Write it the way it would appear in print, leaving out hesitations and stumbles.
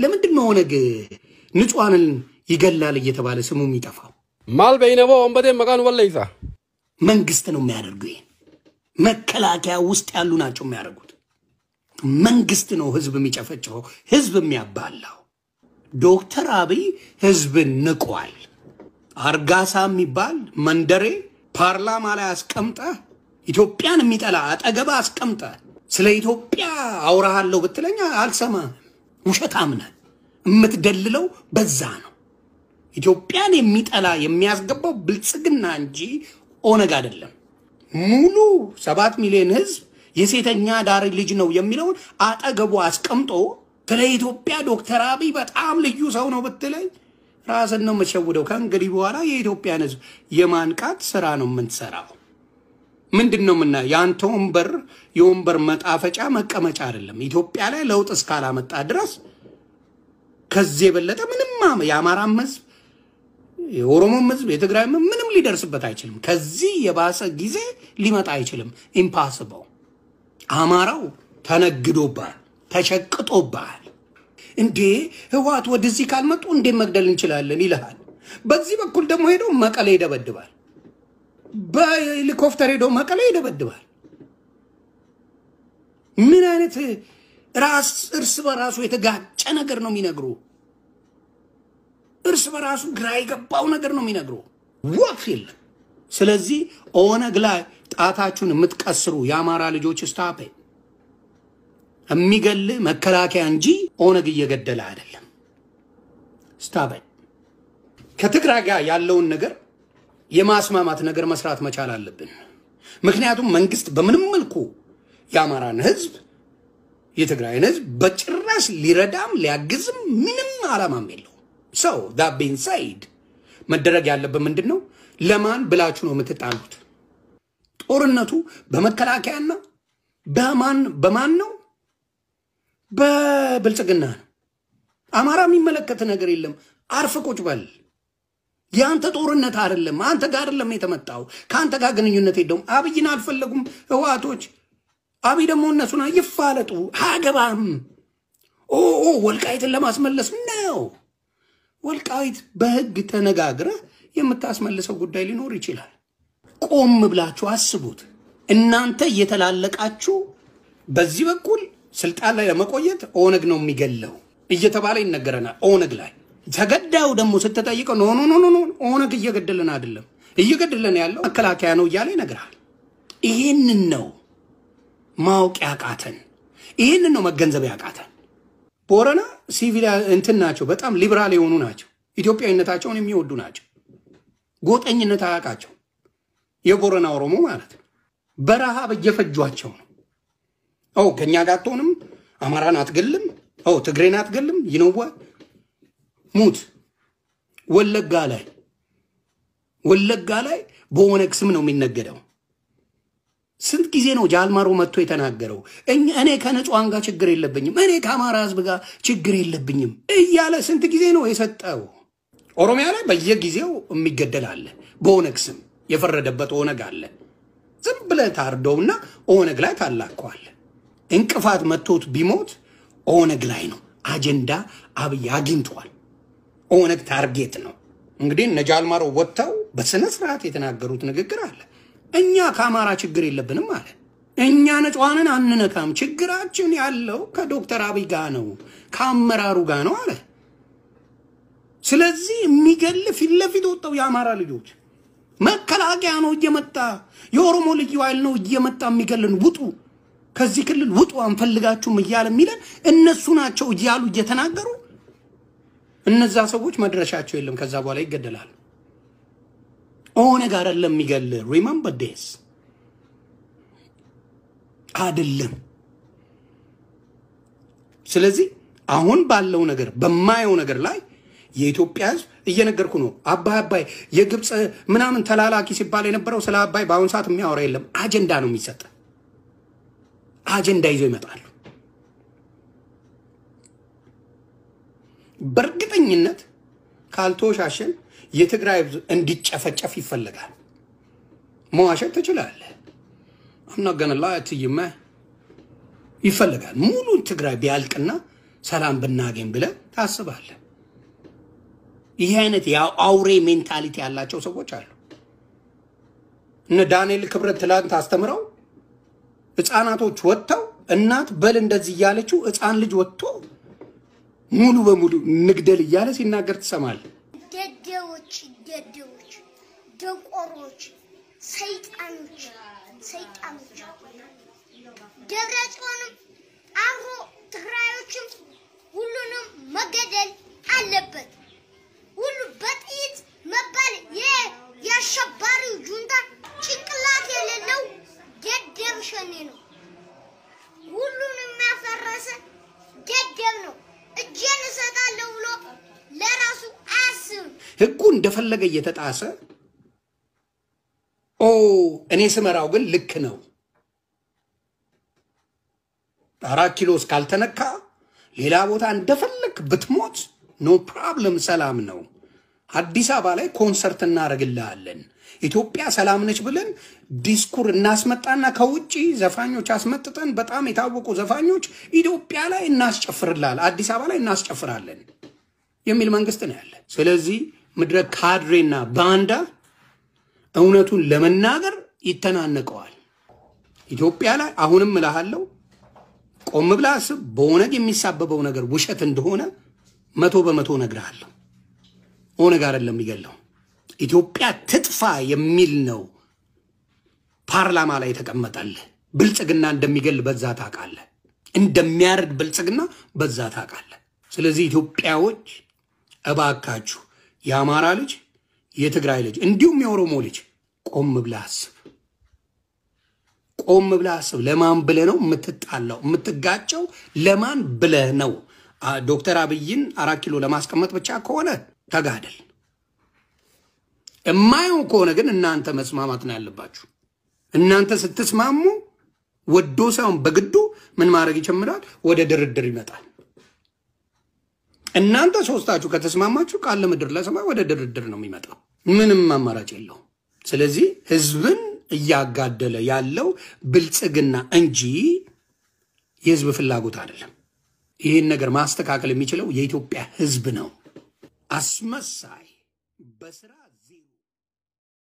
ለምንድነው ኦነግ ንጹሃንን ይገላል እየተባለ ስሙ የሚጠፋው? ማል በይነቦ ወንበዴ መቃን ወለይሳ መንግስት ነው የሚያደርገው። መከላከያ ውስጥ ያሉ ናቸው የሚያደርጉት። መንግስት ነው ህዝብ የሚጨፈጨው፣ ህዝብ የሚያባላው። ዶክተር አብይ ህዝብን ንቋል። አርጋሳ የሚባል መንደሬ ፓርላማ ላይ አስቀምጠ ኢትዮጵያን የሚጠላ አጠገባ አስቀምጠ ስለ ኢትዮጵያ አውራሃለሁ ብትለኛ አልሰማ። ውሸታም ነህ። የምትደልለው በዛ ነው። ኢትዮጵያን የሚጠላ የሚያስገባው ብልጽግና እንጂ ኦነግ አይደለም። ሙሉ 7 ሚሊዮን ህዝብ የሴተኛ ዳሪ ልጅ ነው የሚለውን አጠገቡ አስቀምጦ ስለ ኢትዮጵያ ዶክተር አብይ በጣም ልዩ ሰው ነው ብትለኝ ራስን ነው መሸውደው። ከእንግዲህ በኋላ የኢትዮጵያን ህዝብ የማንቃት ስራ ነው የምንሰራው። ምንድነው ምና ያንተ የወንበር መጣፈጫ መቀመጫ አይደለም። ኢትዮጵያ ላይ ለውጥ እስካላመጣ ድረስ ከዚህ የበለጠ ምንም የአማራም ህዝብ የኦሮሞም ህዝብ የትግራይ ምንም ሊደርስበት አይችልም። ከዚህ የባሰ ጊዜ ሊመጣ አይችልም። ኢምፖሲብል። አማራው ተነግዶባል፣ ተሸቅጦባል። እንዴ ህዋት ወደዚህ ካልመጡ እንዴ መግደል እንችላለን ይልሃል። በዚህ በኩል ደግሞ ሄዶ መቀሌ ይደበድባል። በሄሊኮፕተር ሄዶ መቀሌ ይደበድባል። ምን አይነት እርስ በራሱ የተጋጨ ነገር ነው የሚነግሩ? እርስ በራሱ ግራ የገባው ነገር ነው የሚነግሩ። ወፍ የለም። ስለዚህ ኦነግ ላይ ጣታችሁን የምትቀስሩ የአማራ ልጆች ስታፔ የሚገል መከላከያ እንጂ ኦነግ እየገደለ አይደለም። ስታፔ ከትግራይ ጋር ያለውን ነገር የማስማማት ነገር መስራት መቻል አለብን። ምክንያቱም መንግስት በምንም መልኩ የአማራን ህዝብ የትግራይን ህዝብ በጭራሽ ሊረዳም ሊያግዝም ምንም ዓላማም የለው። ሰው that being said መደረግ ያለበት ምንድነው? ለማን ብላችሁ ነው የምትጣሉት? ጦርነቱ በመከላከያና በማን ነው? በብልጽግና ነው። አማራ የሚመለከት ነገር የለም። አርፍ ቁጭ በል። ያንተ ጦርነት አይደለም። አንተ ጋር አይደለም የተመጣው። ካንተ ጋር ግንኙነት የለውም። አብይን አልፈለጉም ህዋቶች። አብይ ደግሞ እነሱና ይፋለጡ አገባም። ወልቃይትን ለማስመለስ ነው። ወልቃይት በህግ ተነጋግረ የምታስመልሰው ጉዳይ ሊኖር ይችላል። ቆም ብላችሁ አስቡት። እናንተ እየተላለቃችሁ በዚህ በኩል ስልጣን ላይ ለመቆየት ኦነግ ነው የሚገለው እየተባለ ይነገረናል። ኦነግ ላይ ተገዳዩ ደግሞ ስትጠይቀው ኖ ኦነግ እየገደለን አይደለም፣ እየገደለን ያለው መከላከያ ነው እያለ ይነግራል። ይሄንን ነው ማወቅ ያቃተን። ይሄንን ነው መገንዘብ ያቃተን። ቦረና ሲቪል እንትን ናቸው፣ በጣም ሊበራል የሆኑ ናቸው። ኢትዮጵያዊነታቸውን የሚወዱ ናቸው። ጎጠኝነት አያውቃቸው። የቦረና ኦሮሞ ማለት ነው። በረሃብ እየፈጇቸው ነው። ከኛ ጋር አትሆንም፣ አማራን አትገልም፣ ትግሬን አትገልም። ይነዋ ሙት ወለጋ ላይ በኦነግ ስም ነው የሚነገደው። ስንት ጊዜ ነው ጃልማሮ መጥቶ የተናገረው? እኔ ከነጹሃን ጋር ችግር የለብኝም፣ እኔ ከአማራ ህዝብ ጋር ችግር የለብኝም እያለ ስንት ጊዜ ነው የሰጠው? ኦሮሚያ ላይ በየጊዜው የሚገደል አለ። በኦነግ ስም የፈረደበት ኦነግ አለ። ዝም ብለህ ታርደውና ኦነግ ላይ ታላቀዋለህ። እንቅፋት መጥቶት ቢሞት ኦነግ ላይ ነው። አጀንዳ አብይ አግኝቷል። ኦነግ ታርጌት ነው። እንግዲህ እነ ጃልማሮ ወጥተው በስነ ስርዓት የተናገሩት ንግግር አለ። እኛ ከአማራ ችግር የለብንም አለ። እኛ ነጹሃንን አንነካም፣ ችግራችን ያለው ከዶክተር አብይ ጋር ነው፣ ከአመራሩ ጋር ነው አለ። ስለዚህ የሚገል ፊት ለፊት ወጣው የአማራ ልጆች መከላከያ ነው እየመጣ፣ የኦሮሞ ልዩ ኃይል ነው እየመጣ የሚገልን፣ ውጡ ከዚህ ክልል ውጡ አንፈልጋችሁም እያለ የሚለን እነሱ ናቸው እያሉ እየተናገሩ እነዛ ሰዎች መድረሻቸው የለም። ከዛ በኋላ ይገደላሉ። ኦነግ አይደለም የሚገል። ሪመምበር ዲስ አይደለም። ስለዚህ አሁን ባለው ነገር በማየው ነገር ላይ የኢትዮጵያ ህዝብ እየነገርኩ ነው። አባይ የግብጽ ምናምን ተላላኪ ሲባል የነበረው ስለ አባይ በአሁን ሰዓት የሚያወራ የለም። አጀንዳ ነው የሚሰጥ። አጀንዳ ይዞ ይመጣሉ። በእርግጠኝነት ካልተወሻሸን የትግራይ እንዲጨፈጨፍ ይፈልጋል። መዋሸት ትችላለህ። I'm not gonna lie to you man። ይፈልጋል ሙሉ ትግራይ ቢያልቅና ሰላም ብናገኝ ብለህ ታስባለህ። ይሄ አይነት ያው አውሬ ሜንታሊቲ ያላቸው ሰዎች አሉ። እነ ዳንኤል ክብረት ትላንት አስተምረው ህፃናቶች ወጥተው እናት በል እንደዚህ እያለችው ህፃን ልጅ ወጥቶ ሙሉ በሙሉ ንግደል እያለ ሲናገር ትሰማለህ። ደደቦች ደቆሮች ሰይጣኖች ደብረጽዮንም አብሮ ትግራዮችም ሁሉንም መገደል አለበት። ሁሉ በጥይት መባል የአሸባሪው ጁንታ ጭንቅላት የሌለው ደደብ ሸኔ ነው። ሁሉንም ያፈረሰ ደደብ ነው። እጄን እሰጣለሁ ብሎ ለራሱ አያስብም። ህጉ እንደፈለገ እየተጣሰ እኔ ስመራው ግን ልክ ነው 4 ኪሎ እስካልተነካ ሌላ ቦታ እንደፈለክ ብትሞት ኖ ፕሮብለም ሰላም ነው። አዲስ አበባ ላይ ኮንሰርት እናረግልሃለን ኢትዮጵያ ሰላም ነች ብለን ዲስኩር እናስመጣና ከውጪ ዘፋኞች አስመጥተን በጣም የታወቁ ዘፋኞች ኢትዮጵያ ላይ እናስጨፍርልሃል አዲስ አበባ ላይ እናስጨፍራለን የሚል መንግስት ነው ያለ። ስለዚህ ምድረ ካድሬና ባንዳ እውነቱን ለመናገር ይተናነቀዋል። ኢትዮጵያ ላይ አሁንም እልሃለሁ ቆም ብለህ አስብ። በኦነግ የሚሳበበው ነገር ውሸት እንደሆነ 100% እነግርሃለሁ። ኦነግ አይደለም የሚገለው ኢትዮጵያ ትጥፋ የሚል ነው ፓርላማ ላይ ተቀመጠልህ። ብልጽግና እንደሚገል በዛ ታውቃለህ፣ እንደሚያርድ ብልጽግና በዛ ታውቃለህ። ስለዚህ ኢትዮጵያዎች እባካችሁ የአማራ ልጅ የትግራይ ልጅ እንዲሁም የኦሮሞ ልጅ ቆም ብለህ አስብ። ቆም ብለህ አስብ። ለማን ብለህ ነው የምትጣላው? የምትጋጨው ለማን ብለህ ነው? ዶክተር አብይን 4 ኪሎ ለማስቀመጥ ብቻ ከሆነ ተጋደል። እማየው ከሆነ ግን እናንተ መስማማት ነው ያለባችሁ። እናንተ ስትስማሙ ወዶ ሳይሆን በግዱ ምን ማድረግ ይጀምራል? ወደ ድርድር ይመጣል። እናንተ ሶስታችሁ ከተስማማችሁ ቃል ምድር ለሰማይ ወደ ድርድር ነው የሚመጣው። ምንም አማራጭ የለው። ስለዚህ ህዝብን እያጋደለ ያለው ብልጽግና እንጂ የህዝብ ፍላጎት አይደለም። ይህን ነገር ማስተካከል የሚችለው የኢትዮጵያ ህዝብ ነው። አስመሳይ በስራ